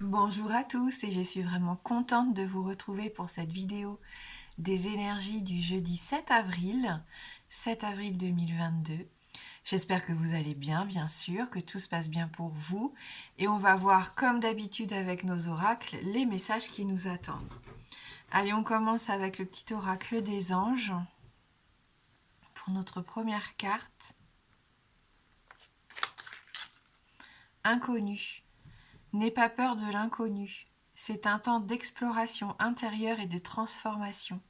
Bonjour à tous et je suis vraiment contente de vous retrouver pour cette vidéo des énergies du jeudi 7 avril 2022. J'espère que vous allez bien sûr, que tout se passe bien pour vous et on va voir comme d'habitude avec nos oracles les messages qui nous attendent. Allez, on commence avec le petit oracle des anges pour notre première carte. Inconnu. N'aie pas peur de l'inconnu. C'est un temps d'exploration intérieure et de transformation.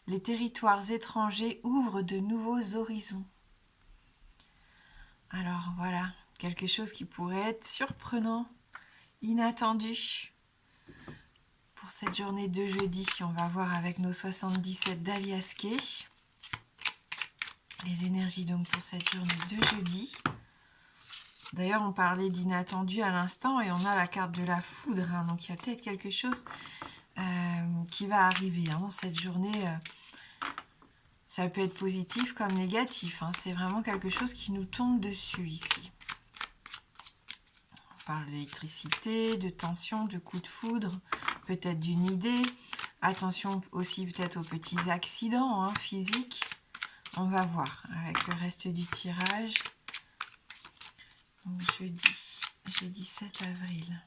Les territoires étrangers ouvrent de nouveaux horizons. Alors voilà, quelque chose qui pourrait être surprenant, inattendu. Pour cette journée de jeudi, on va voir avec nos 77 d'Alias Kay. Les énergies donc pour cette journée de jeudi. D'ailleurs, on parlait d'inattendu à l'instant et on a la carte de la foudre. Donc il y a peut-être quelque chose qui va arriver dans cette journée. Ça peut être positif comme négatif. C'est vraiment quelque chose qui nous tombe dessus ici. On parle d'électricité, de tension, de coup de foudre, peut-être d'une idée. Attention aussi peut-être aux petits accidents physiques. On va voir avec le reste du tirage. Donc jeudi 7 avril.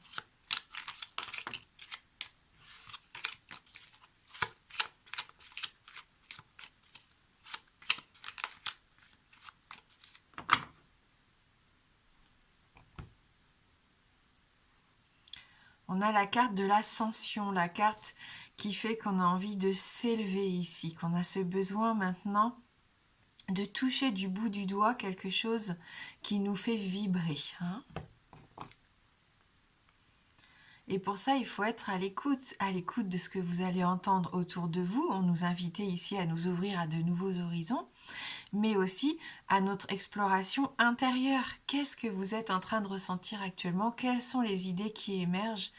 On a la carte de l'ascension, la carte qui fait qu'on a envie de s'élever ici, qu'on a ce besoin maintenant de toucher du bout du doigt quelque chose qui nous fait vibrer. Et pour ça, il faut être à l'écoute de ce que vous allez entendre autour de vous. On nous invitait ici à nous ouvrir à de nouveaux horizons, mais aussi à notre exploration intérieure. Qu'est-ce que vous êtes en train de ressentir actuellement? Quelles sont les idées qui émergent?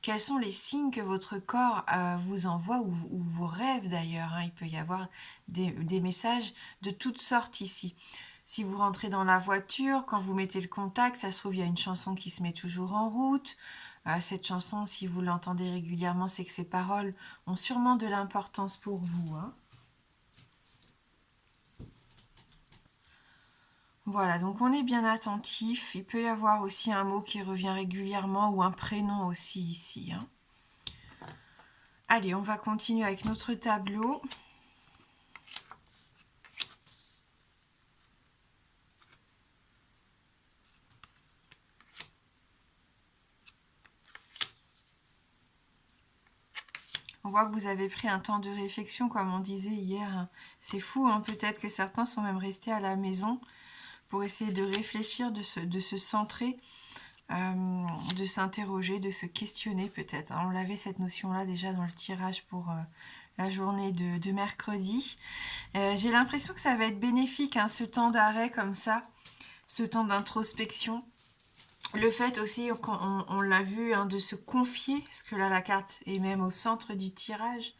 Quels sont les signes que votre corps vous envoie ou vos rêves d'ailleurs? Il peut y avoir des messages de toutes sortes ici. Si vous rentrez dans la voiture, quand vous mettez le contact, ça se trouve, il y a une chanson qui se met toujours en route. Cette chanson, si vous l'entendez régulièrement, c'est que ses paroles ont sûrement de l'importance pour vous. Voilà, donc on est bien attentif. Il peut y avoir aussi un mot qui revient régulièrement ou un prénom aussi ici. Allez, on va continuer avec notre tableau. On voit que vous avez pris un temps de réflexion, comme on disait hier. C'est fou, peut-être que certains sont même restés à la maison pour essayer de réfléchir, de se centrer, de s'interroger, de se questionner peut-être. On avait cette notion-là déjà dans le tirage pour la journée de mercredi. J'ai l'impression que ça va être bénéfique, ce temps d'arrêt comme ça, ce temps d'introspection. Le fait aussi, on l'a vu, de se confier, parce que là la carte est même au centre du tirage.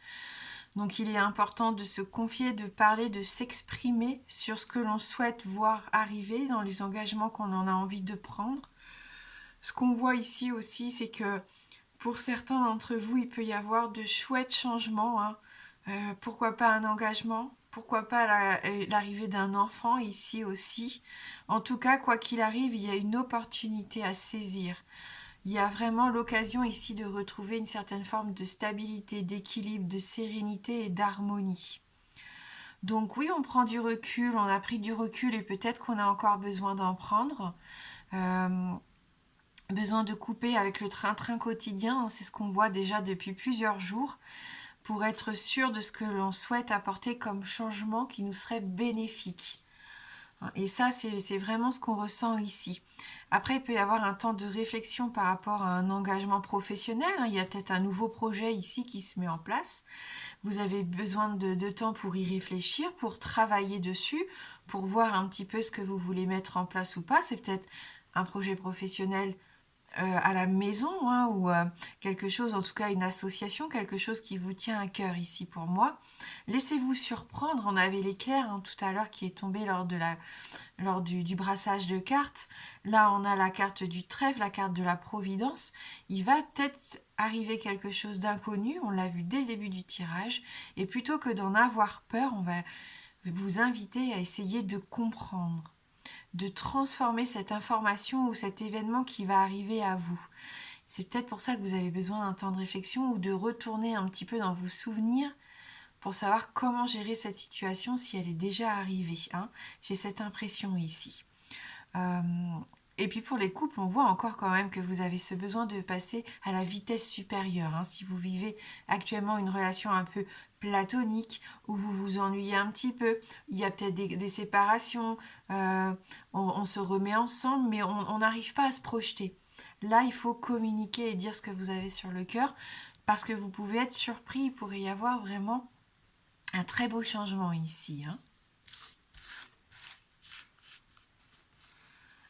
Donc il est important de se confier, de parler, de s'exprimer sur ce que l'on souhaite voir arriver dans les engagements qu'on en a envie de prendre. Ce qu'on voit ici aussi, c'est que pour certains d'entre vous, il peut y avoir de chouettes changements. Pourquoi pas un engagement? Pourquoi pas l'arrivée d'un enfant ici aussi? En tout cas, quoi qu'il arrive, il y a une opportunité à saisir. Il y a vraiment l'occasion ici de retrouver une certaine forme de stabilité, d'équilibre, de sérénité et d'harmonie. Donc oui, on prend du recul, on a pris du recul et peut-être qu'on a encore besoin d'en prendre. Besoin de couper avec le train-train quotidien, c'est ce qu'on voit déjà depuis plusieurs jours, pour être sûr de ce que l'on souhaite apporter comme changement qui nous serait bénéfique. Et ça, c'est vraiment ce qu'on ressent ici. Après, il peut y avoir un temps de réflexion par rapport à un engagement professionnel. Il y a peut-être un nouveau projet ici qui se met en place. Vous avez besoin de temps pour y réfléchir, pour travailler dessus, pour voir un petit peu ce que vous voulez mettre en place ou pas. C'est peut-être un projet professionnel à la maison, hein, ou quelque chose, en tout cas une association, quelque chose qui vous tient à cœur ici pour moi. Laissez-vous surprendre. On avait l'éclair hein, tout à l'heure qui est tombé lors du brassage de cartes. Là, on a la carte du trèfle, la carte de la providence. Il va peut-être arriver quelque chose d'inconnu. On l'a vu dès le début du tirage. Et plutôt que d'en avoir peur, on va vous inviter à essayer de comprendre, de transformer cette information ou cet événement qui va arriver à vous. C'est peut-être pour ça que vous avez besoin d'un temps de réflexion ou de retourner un petit peu dans vos souvenirs pour savoir comment gérer cette situation si elle est déjà arrivée. Hein. J'ai cette impression ici. Et puis pour les couples, on voit encore quand même que vous avez ce besoin de passer à la vitesse supérieure. Hein. Si vous vivez actuellement une relation un peu platonique, où vous vous ennuyez un petit peu, il y a peut-être des séparations, on se remet ensemble, mais on n'arrive pas à se projeter. Là, il faut communiquer et dire ce que vous avez sur le cœur, parce que vous pouvez être surpris, il pourrait y avoir vraiment un très beau changement ici. Hein.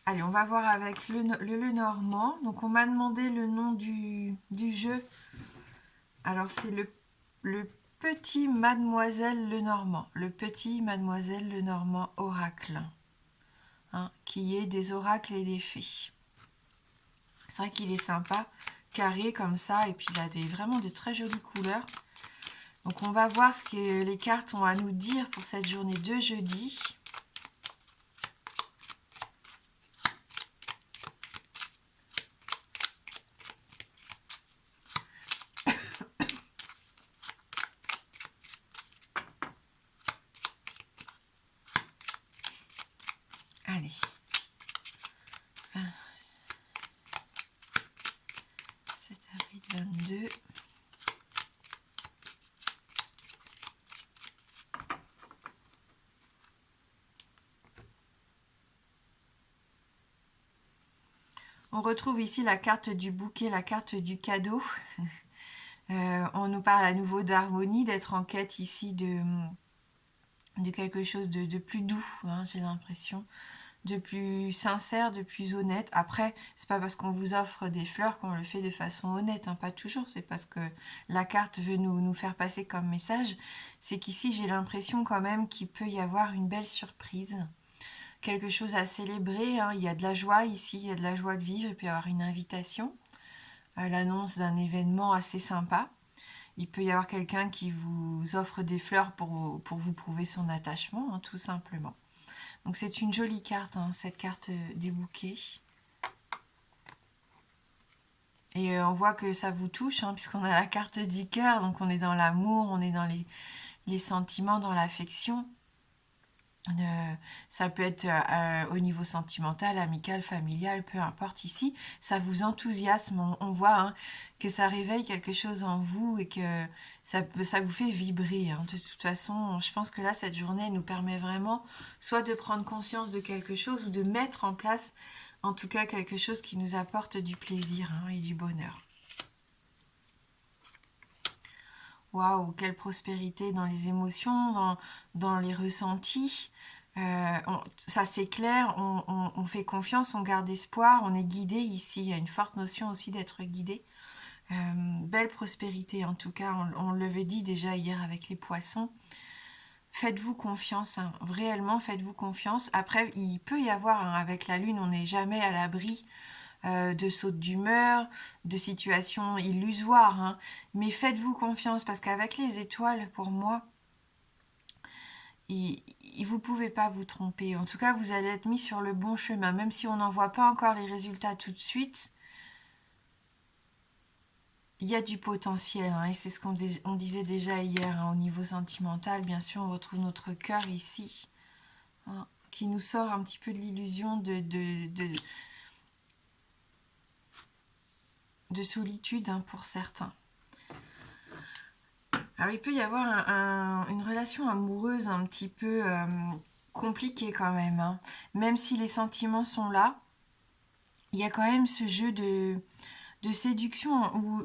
Allez, on va voir avec le Normand. Donc, on m'a demandé le nom du jeu. Alors, c'est le petit Mademoiselle Lenormand. Le petit Mademoiselle Lenormand Oracle. Hein, qui est des oracles et des fées. C'est vrai qu'il est sympa, carré comme ça. Et puis, il a vraiment de très jolies couleurs. Donc, on va voir ce que les cartes ont à nous dire pour cette journée de jeudi. Allez. 7 avril 22. On retrouve ici la carte du bouquet, la carte du cadeau. On nous parle à nouveau d'harmonie, d'être en quête ici de quelque chose de plus doux, hein, j'ai l'impression, de plus sincère, de plus honnête. Après, c'est pas parce qu'on vous offre des fleurs qu'on le fait de façon honnête, hein, pas toujours. C'est parce que la carte veut nous faire passer comme message. C'est qu'ici, j'ai l'impression quand même qu'il peut y avoir une belle surprise. Quelque chose à célébrer, hein. Il y a de la joie ici, il y a de la joie de vivre, il peut y avoir une invitation à l'annonce d'un événement assez sympa. Il peut y avoir quelqu'un qui vous offre des fleurs pour vous prouver son attachement, hein, tout simplement. Donc c'est une jolie carte, hein, cette carte du bouquet. Et on voit que ça vous touche, hein, puisqu'on a la carte du cœur, donc on est dans l'amour, on est dans les sentiments, dans l'affection. Ça peut être au niveau sentimental, amical, familial, peu importe ici. Ça vous enthousiasme, on voit hein, que ça réveille quelque chose en vous et que ça vous fait vibrer. Hein. De toute façon, je pense que là, cette journée, elle nous permet vraiment soit de prendre conscience de quelque chose ou de mettre en place, en tout cas, quelque chose qui nous apporte du plaisir hein, et du bonheur. Waouh, quelle prospérité dans les émotions, dans les ressentis. Ça s'éclaire, on fait confiance, on garde espoir, on est guidé ici. Il y a une forte notion aussi d'être guidé. Belle prospérité en tout cas, on l'avait dit déjà hier avec les poissons. Faites-vous confiance, hein, réellement faites-vous confiance. Après, il peut y avoir, hein, avec la lune, on n'est jamais à l'abri de sautes d'humeur, de situations illusoires. Hein. Mais faites-vous confiance parce qu'avec les étoiles, pour moi, vous ne pouvez pas vous tromper. En tout cas, vous allez être mis sur le bon chemin. Même si on n'en voit pas encore les résultats tout de suite, il y a du potentiel. Hein, et c'est ce qu'on disait déjà hier hein, au niveau sentimental. Bien sûr, on retrouve notre cœur ici, hein, qui nous sort un petit peu de l'illusion de solitude hein, pour certains. Alors il peut y avoir une relation amoureuse un petit peu compliquée quand même. Hein. Même si les sentiments sont là, il y a quand même ce jeu de séduction ou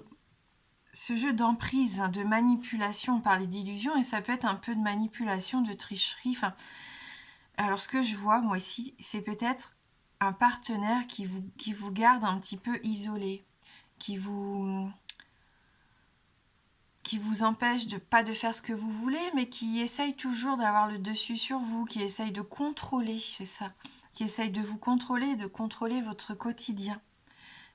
ce jeu d'emprise, hein, de manipulation. On parlait d'illusion et ça peut être un peu de manipulation, de tricherie. Enfin, alors ce que je vois moi ici, c'est peut-être un partenaire qui vous garde un petit peu isolé, qui vous empêche pas de faire ce que vous voulez, mais qui essaye toujours d'avoir le dessus sur vous, qui essaye de contrôler, c'est ça, qui essaye de vous contrôler, de contrôler votre quotidien.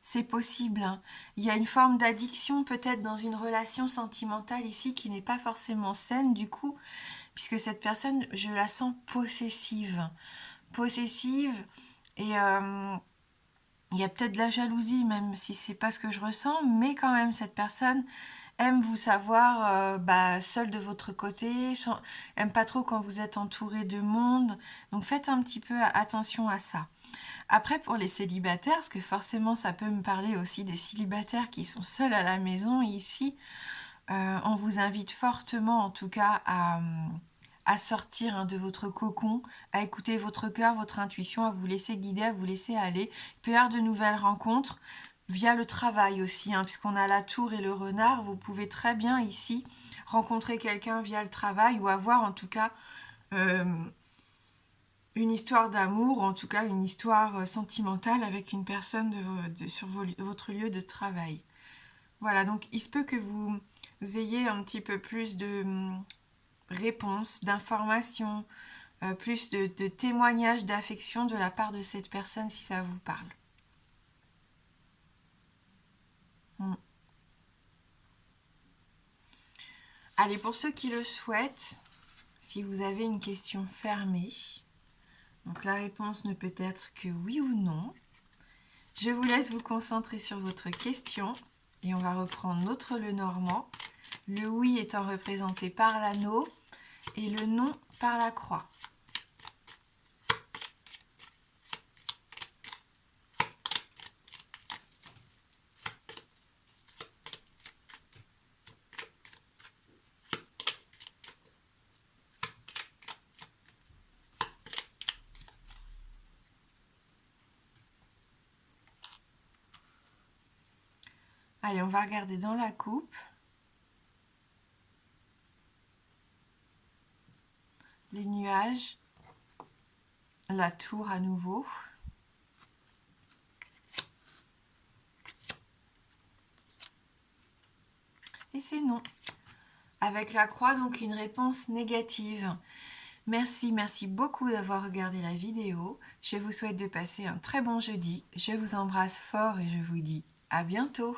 C'est possible, hein. Il y a une forme d'addiction peut-être dans une relation sentimentale ici qui n'est pas forcément saine du coup, puisque cette personne, je la sens possessive. Possessive, et il y a peut-être de la jalousie, même si c'est pas ce que je ressens, mais quand même, cette personne aime vous savoir seul de votre côté, aime pas trop quand vous êtes entouré de monde, donc faites un petit peu attention à ça. Après, pour les célibataires, parce que forcément ça peut me parler aussi des célibataires qui sont seuls à la maison ici, on vous invite fortement en tout cas à sortir de votre cocon, à écouter votre cœur, votre intuition, à vous laisser guider, à vous laisser aller. Il peut y avoir de nouvelles rencontres via le travail aussi, puisqu'on a la tour et le renard. Vous pouvez très bien ici rencontrer quelqu'un via le travail ou avoir en tout cas une histoire d'amour, ou en tout cas une histoire sentimentale avec une personne sur votre lieu de travail. Voilà, donc il se peut que vous ayez un petit peu plus de réponses, d'informations, plus de témoignages d'affection de la part de cette personne si ça vous parle. Allez, pour ceux qui le souhaitent, si vous avez une question fermée, donc la réponse ne peut être que oui ou non, je vous laisse vous concentrer sur votre question et on va reprendre notre Lenormand. Le oui étant représenté par l'anneau et le non par la croix. Allez, on va regarder dans la coupe. Les nuages. La tour à nouveau. Et c'est non. Avec la croix, donc une réponse négative. Merci beaucoup d'avoir regardé la vidéo. Je vous souhaite de passer un très bon jeudi. Je vous embrasse fort et je vous dis à bientôt.